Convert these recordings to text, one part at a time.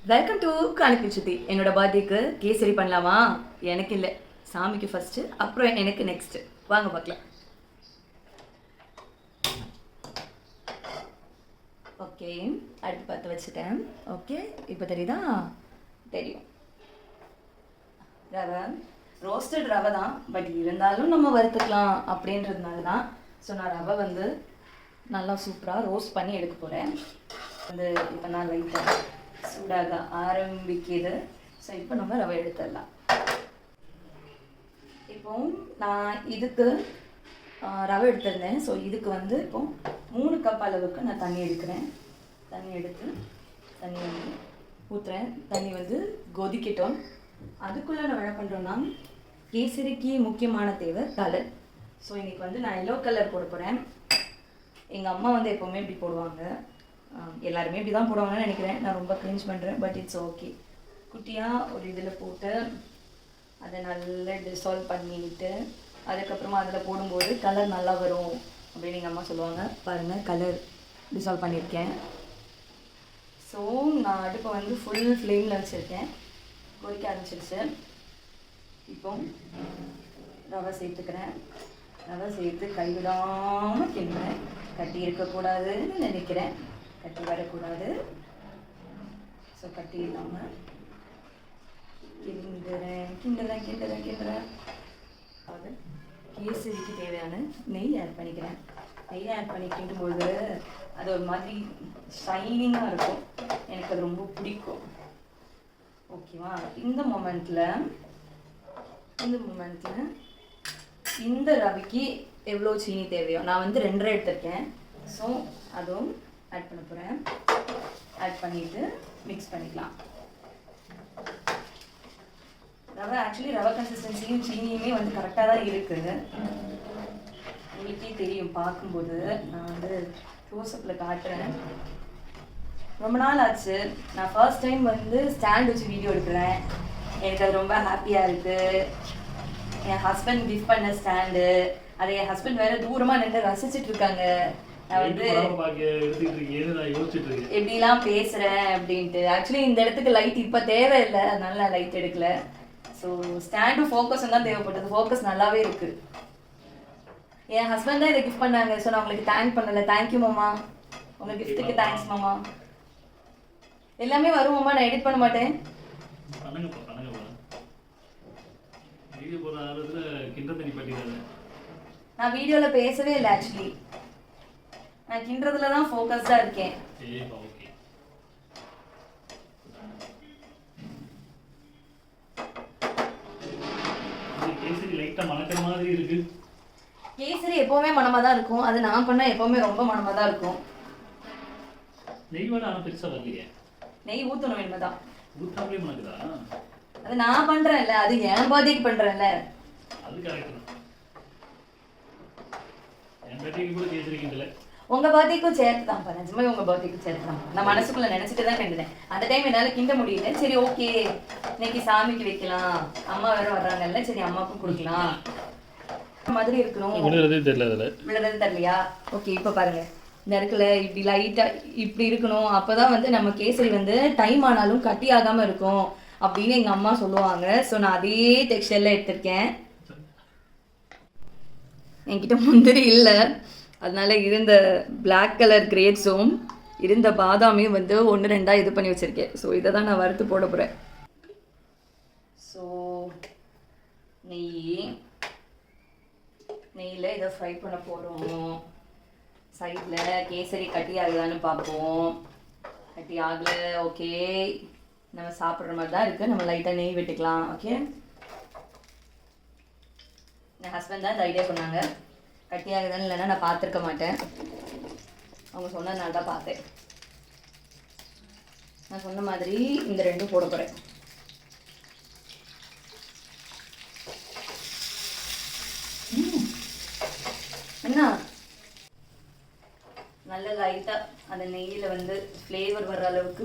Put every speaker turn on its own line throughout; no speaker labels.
Welcome to காணிப்பிச்சுத்தி. என்னோட பர்த்டேக்கு கேசரி பண்ணலாமா? எனக்கு இல்லை, சாமிக்கு ஃபஸ்ட்டு, அப்புறம் எனக்கு நெக்ஸ்ட்டு. வாங்க பார்க்கலாம். ஓகே, அடுத்து பார்த்து வச்சுட்டேன். ஓகே, இப்போ தெரியுதா? தெரியும். ரவை ரோஸ்டட் ரவை தான், பட் இருந்தாலும் நம்ம வறுத்துக்கலாம் அப்படின்றதுனால தான். ஸோ நான் ரவை வந்து நல்லா சூப்பராக ரோஸ்ட் பண்ணி எடுக்க போகிறேன். வந்து இப்போ நான் லைட்டாக சூடாக ஆரம்பிக்குது. ஸோ இப்போ நம்ம ரவை எடுத்துடலாம். இப்போ நான் இதுக்கு ரவை எடுத்துருந்தேன். ஸோ இதுக்கு வந்து இப்போ 3 கப் அளவுக்கு நான் தண்ணி எடுக்கிறேன். தண்ணி எடுத்து தண்ணி வந்து ஊற்றுறேன். தண்ணி வந்து கொதிக்கட்டும். அதுக்குள்ளே நம்ம என்ன பண்ணுறோன்னா, கேசரிக்கு முக்கியமான தேவை கலர். ஸோ இன்றைக்கி வந்து நான் எல்லோ கலர் போட போகிறேன். எங்கள் அம்மா வந்து எப்போவுமே இப்படி போடுவாங்க. எல்லாருமே இப்படி தான் போடுவாங்கன்னு நினைக்கிறேன். நான் ரொம்ப க்ளீன்ஸ் பண்ணுறேன், பட் இட்ஸ் ஓகே. குட்டியாக ஒரு இதில் போட்டு அதை நல்லா டிசால்வ் பண்ணிவிட்டு அதுக்கப்புறமா அதில் போடும்போது கலர் நல்லா வரும் அப்படின்னு எங்கள் அம்மா சொல்லுவாங்க. பாருங்கள், கலர் டிசால்வ் பண்ணியிருக்கேன். ஸோ நான் அடுப்பை வந்து ஃபுல் ஃப்ளேமில் வச்சுருக்கேன். கொதிக்க ஆரம்பிச்சிருச்சு. இப்போ ரவை சேர்த்துக்கிறேன். ரவை சேர்த்து கைவிடாமல் கிண்டுறேன். கட்டி இருக்கக்கூடாதுன்னு நினைக்கிறேன். கட்டி வரக்கூடாது. ஸோ கட்டி இல்லாமல் கிண்டுறேன். அது கேசரிக்கு தேவையான நெய் ஆட் பண்ணிக்கிறேன். நெய் ஆட் பண்ணி கிண்டும்போது அது ஒரு மாதிரி ஷைனிங்காக இருக்கும். எனக்கு அது ரொம்ப பிடிக்கும். ஓகேவா? இந்த மொமெண்ட்டில் இந்த ரவைக்கு எவ்வளோ சீனி தேவையோ, நான் வந்து 2.5 எடுத்திருக்கேன். ஸோ அதுவும் ஆட் பண்ண போகிறேன். ஆட் பண்ணிவிட்டு மிக்ஸ் பண்ணிக்கலாம். ரவை ஆக்சுவலி ரவை கன்சிஸ்டன்சியும் சீனியுமே வந்து கரெக்டாக தான் இருக்குது. உங்களுக்கே தெரியும் பார்க்கும்போது. நான் வந்து க்ளோஸ்அப்பில் காட்டுறேன். ரொம்ப நாள் ஆச்சு. நான் ஃபர்ஸ்ட் டைம் வந்து ஸ்டாண்ட் வச்சு வீடியோ எடுக்கிறேன். எனக்கு அது ரொம்ப ஹாப்பியாக இருக்குது. என் ஹஸ்பண்ட் கிஃப்ட் பண்ண ஸ்டாண்டு. அதை என் ஹஸ்பண்ட் வேறு தூரமாக நின்று ரசிச்சுட்டு இருக்காங்க. நான் வந்து எப்படிலாம் பேசுகிறேன் அப்படின்ட்டு. ஆக்சுவலி இந்த இடத்துக்கு லைட் இப்போ தேவையில்லை, அதனால நான் லைட் எடுக்கல. ஸோ ஸ்டாண்டும் ஃபோக்கஸும் தான் தேவைப்பட்டது. ஃபோக்கஸ் நல்லாவே இருக்குது. என் ஹஸ்பண்ட் தான் இதை கிஃப்ட் பண்ணாங்க. ஸோ நான் உங்களுக்கு தேங்க் பண்ணலை. தேங்க்யூ மாமா, உங்கள் கிஃப்ட்டுக்கு தேங்க்ஸ் மாமா. எல்லாமே வரும் மாமா, நான் எடிட் பண்ண மாட்டேன். நான் வீடியோவில் பேசவே இல்லை. ஆக்சுவலி நான் கிண்டுறதுல தான் ஃபோக்கஸ்டாக இருக்கேன். கேசரி எப்பவுமே மனமாக தான் இருக்கும். அது நான் பண்ணால் எப்பவுமே ரொம்ப மனமாக தான் இருக்கும். நெய் ஊற்றணும் என்பதான். அது நான் பண்றேன்ல, அது என் பர்த்டேக்கு பண்றேன்ல. உங்க பர்த்டேக்கும் சேர்த்து தான் பண்ணேன். நிஜமே உங்க பர்த்டேக்கும் சேர்த்து தான். நான் மனசுக்குள்ள நினைச்சிட்டு தான் கிண்டேன். அந்த டைம் என்னால கிண்ட முடியல. சரி ஓகே, இன்னைக்கு சாமிக்கு வைக்கலாம், அம்மா வேற வர்றாங்கல்ல, சரி அம்மாவுக்கும் கொடுக்கலாம் மாதிரி இருக்கணும். விழுறது தெரியலையா? ஓகே, இப்போ பாருங்க, இந்த இடத்துல இப்படி லைட்டா இப்படி இருக்கணும். அப்பதான் வந்து நம்ம கேசரி வந்து டைம் ஆனாலும் கட்டி ஆகாம இருக்கும் அப்படின்னு எங்க அம்மா சொல்லுவாங்க. ஸோ நான் அதே டெக்ஸ்டர்ல எடுத்திருக்கேன். என்கிட்ட முந்திரி இல்லை, அதனால இருந்த பிளாக் கலர் கிரேப்ஸும் இருந்த பாதாமையும் வந்து 1-2 இது பண்ணி வச்சிருக்கேன். ஸோ இதை தான் நான் வறுத்து போட போகிறேன். ஸோ நெய்யில் இதை ஃப்ரை பண்ண போகிறோம். சைடில் கேசரி கட்டி ஆகுதான்னு பார்ப்போம். கட்டி ஆகலை. ஓகே, நம்ம சாப்பிட்ற மாதிரி தான் இருக்குது. நம்ம லைட்டாக நெய் விட்டுக்கலாம். ஓகே, என் ஹஸ்பண்ட் தான் இந்த ஐடியா சொன்னாங்க. கட்டி ஆகுதான்னு, இல்லைன்னா நான் பார்த்துருக்க மாட்டேன். அவங்க சொன்னதுனால தான் பார்த்தேன். நான் சொன்ன மாதிரி இந்த 2 போட போகிறேன். என்ன நல்ல லைட்டாக அந்த நெய்யில் வந்து ஃப்ளேவர் வர்ற அளவுக்கு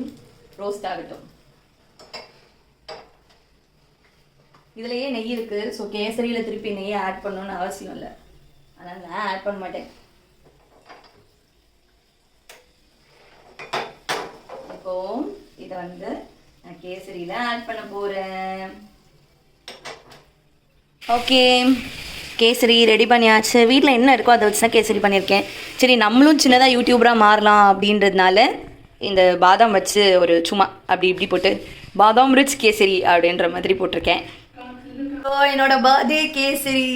ரோஸ்ட் ஆகட்டும். இதுலேயே நெய் இருக்குது. ஸோ கேசரியில் திருப்பி நெய்யை ஆட் பண்ணணும்னு அவசியம் இல்லை. அதனால் நான் ஆட் பண்ண மாட்டேன். இப்போது இதை வந்து கேசரியில் ஆட் பண்ண போகிறேன். ஓகே, கேசரி ரெடி பண்ணியாச்சு. வீட்டில் என்ன இருக்கோ அதை வச்சு தான் கேசரி பண்ணியிருக்கேன். சரி, நம்மளும் சின்னதாக யூடியூபராக மாறலாம் அப்படின்றதுனால இந்த பாதாம் வச்சு ஒரு சும்மா அப்படி இப்படி போட்டு பாதாம் ரிச் கேசரி அப்படின்ற மாதிரி போட்டிருக்கேன். என்னோட பர்த்டே கேசரி